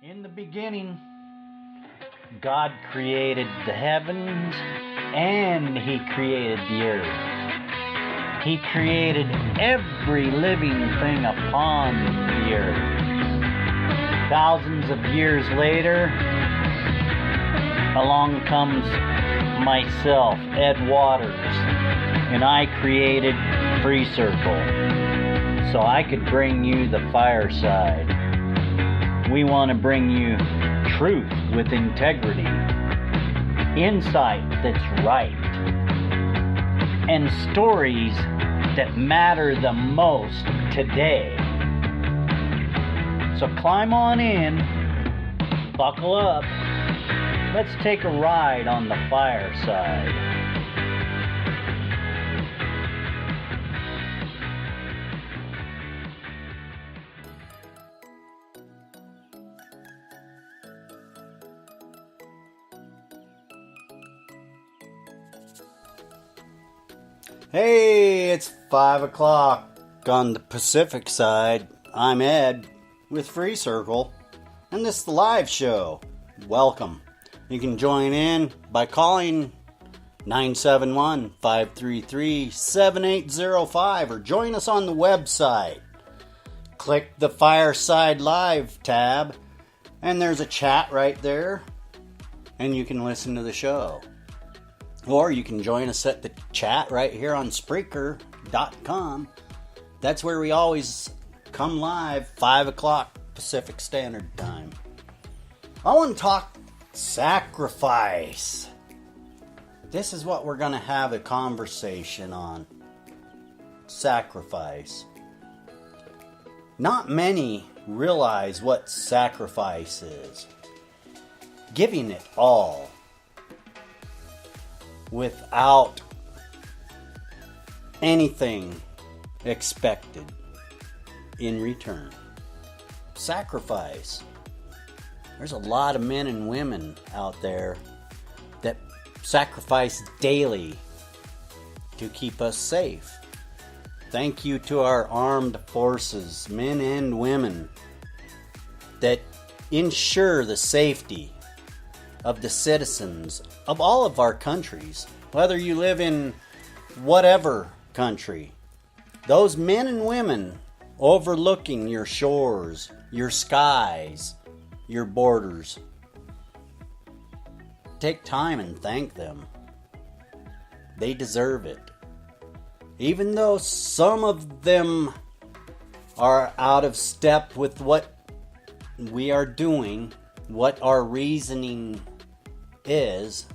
In the beginning, God created the heavens and He created the earth. He created every living thing upon the earth. Thousands of years later, along comes myself, Ed Waters, and I created FreeCircle so I could bring you the fireside. We want to bring you truth with integrity, insight that's right, and stories that matter the most today. So climb on in, buckle up, let's take a ride on the fireside. Hey, it's 5 o'clock on the Pacific side. I'm Ed with FreeCircle, and this is the live show. Welcome. You can join in by calling 971-533-7805 or join us on the website. Click the Fireside Live tab, and there's a chat right there, and you can listen to the show. Or you can join us at the chat right here on Spreaker.com. That's where we always come live, 5 o'clock Pacific Standard Time. I want to talk sacrifice. This is what we're going to have a conversation on. Sacrifice. Not many realize what sacrifice is. Giving it all without anything expected in return. Sacrifice. There's a lot of men and women out there that sacrifice daily to keep us safe. Thank you to our armed forces, men and women, that ensure the safety of the citizens of all of our countries, whether you live in whatever country. Those men and women overlooking your shores, your skies, your borders. Take time and thank them. They deserve it. Even though some of them are out of step with what we are doing, what our reasoning is,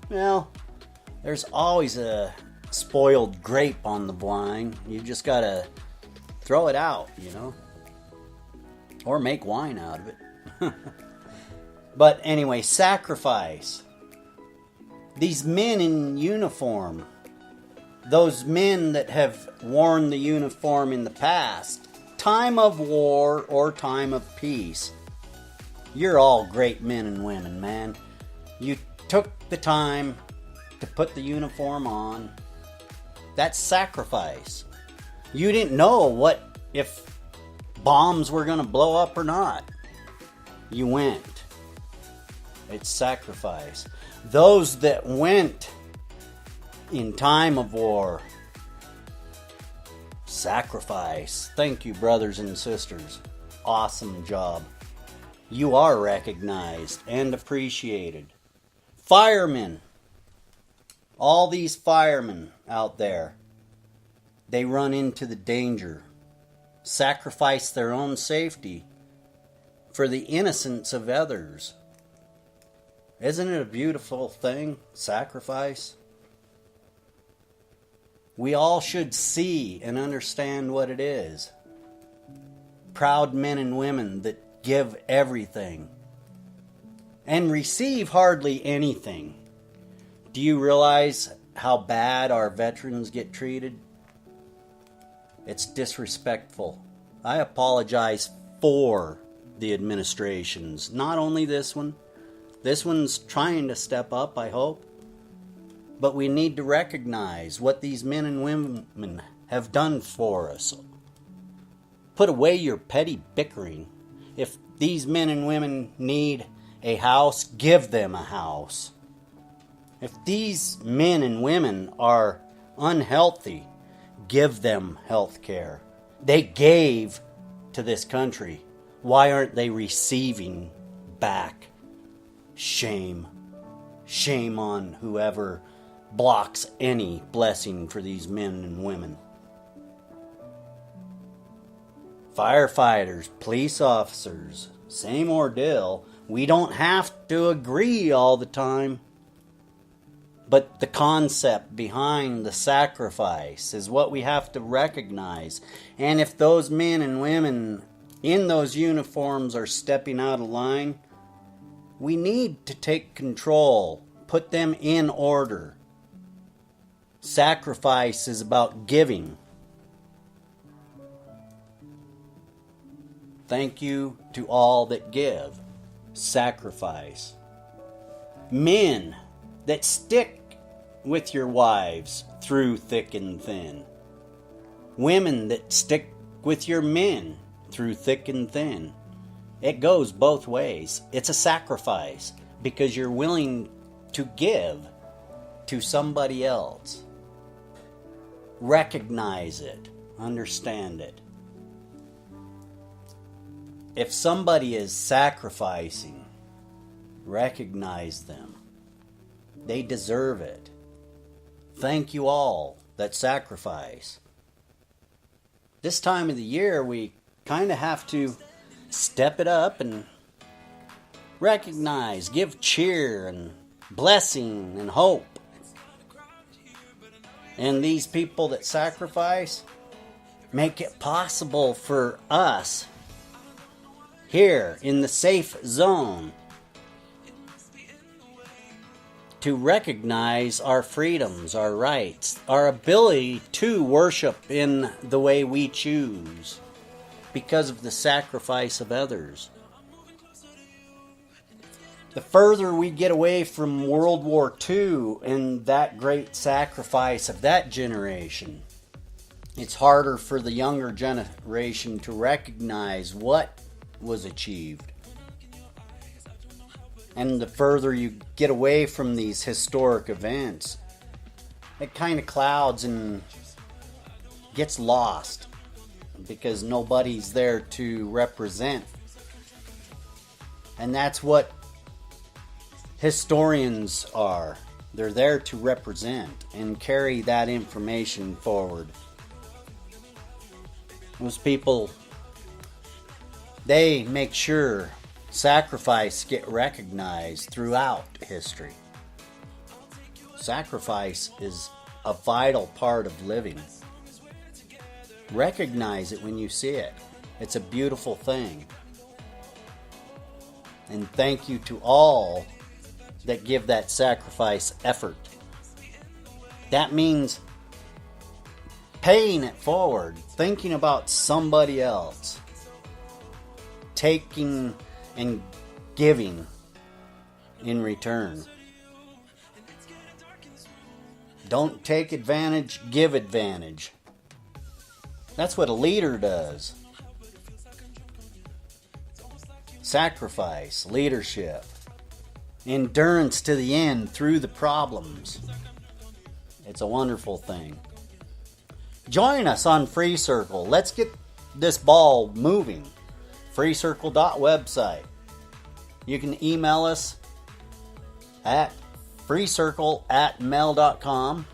well, there's always a spoiled grape on the vine. You just gotta throw it out, or make wine out of it. But anyway, sacrifice. These men in uniform, those men that have worn the uniform in the past, time of war or time of peace, you're all great men and women, man. You took the time to put the uniform on. That's sacrifice. You didn't know what if bombs were going to blow up or not. You went. It's sacrifice. Those that went in time of war, sacrifice. Thank you, brothers and sisters. Awesome job. You are recognized and appreciated. Firemen. All these firemen out there, they run into the danger, sacrifice their own safety for the innocence of others. Isn't it a beautiful thing? Sacrifice. We all should see and understand what it is. Proud men and women that give everything and receive hardly anything. Do you realize how bad our veterans get treated? It's disrespectful. I apologize for the administrations, not only this one. This one's trying to step up, I hope. But we need to recognize what these men and women have done for us. Put away your petty bickering If these men and women need a house, give them a house. If these men and women are unhealthy, give them health care. They gave to this country. Why aren't they receiving back? Shame. Shame on whoever blocks any blessing for these men and women. Firefighters, police officers, same ordeal. We don't have to agree all the time. But the concept behind the sacrifice is what we have to recognize. And if those men and women in those uniforms are stepping out of line, we need to take control, put them in order. Sacrifice is about giving. Thank you to all that give. Sacrifice. Men that stick with your wives through thick and thin. Women that stick with your men through thick and thin. It goes both ways. It's a sacrifice because you're willing to give to somebody else. Recognize it. Understand it. If somebody is sacrificing, recognize them. They deserve it. Thank you all that sacrifice. This time of the year, we kind of have to step it up and recognize, give cheer and blessing and hope. And these people that sacrifice make it possible for us here in the safe zone to recognize our freedoms, our rights, our ability to worship in the way we choose because of the sacrifice of others. The further we get away from World War II and that great sacrifice of that generation, it's harder for the younger generation to recognize what was achieved. And the further you get away from these historic events, it kind of clouds and gets lost because nobody's there to represent. And that's what historians are. They're there to represent and carry that information forward. Those people, they make sure sacrifice get recognized throughout history. Sacrifice is a vital part of living. Recognize it when you see it. It's a beautiful thing. And thank you to all that give that sacrifice effort. That means paying it forward, thinking about somebody else, taking and giving in return. Don't take advantage, give advantage. That's what a leader does. Sacrifice, leadership, endurance to the end through the problems. It's a wonderful thing. Join us on FreeCircle. Let's get this ball moving. FreeCircle.website. You can email us at FreeCircle@mail.com.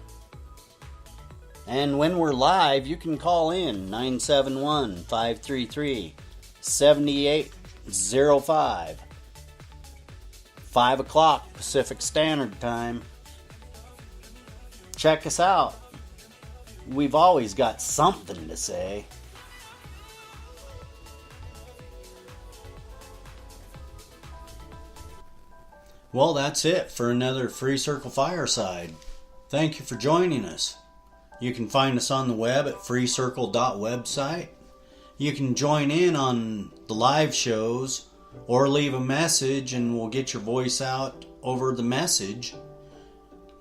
And when we're live, you can call in 971-533-7805. 5 o'clock Pacific Standard Time. Check us out. We've always got something to say. Well, that's it for another FreeCircle Fireside. Thank you for joining us. You can find us on the web at FreeCircle.website. You can join in on the live shows or leave a message and we'll get your voice out over the message.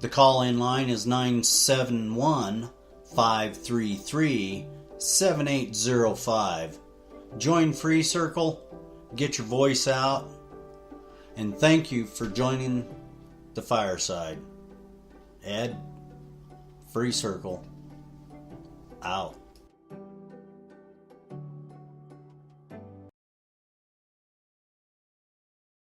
The call-in line is 971-533-7805. Join FreeCircle get your voice out. And thank you for joining the fireside. Ed, FreeCircle, out.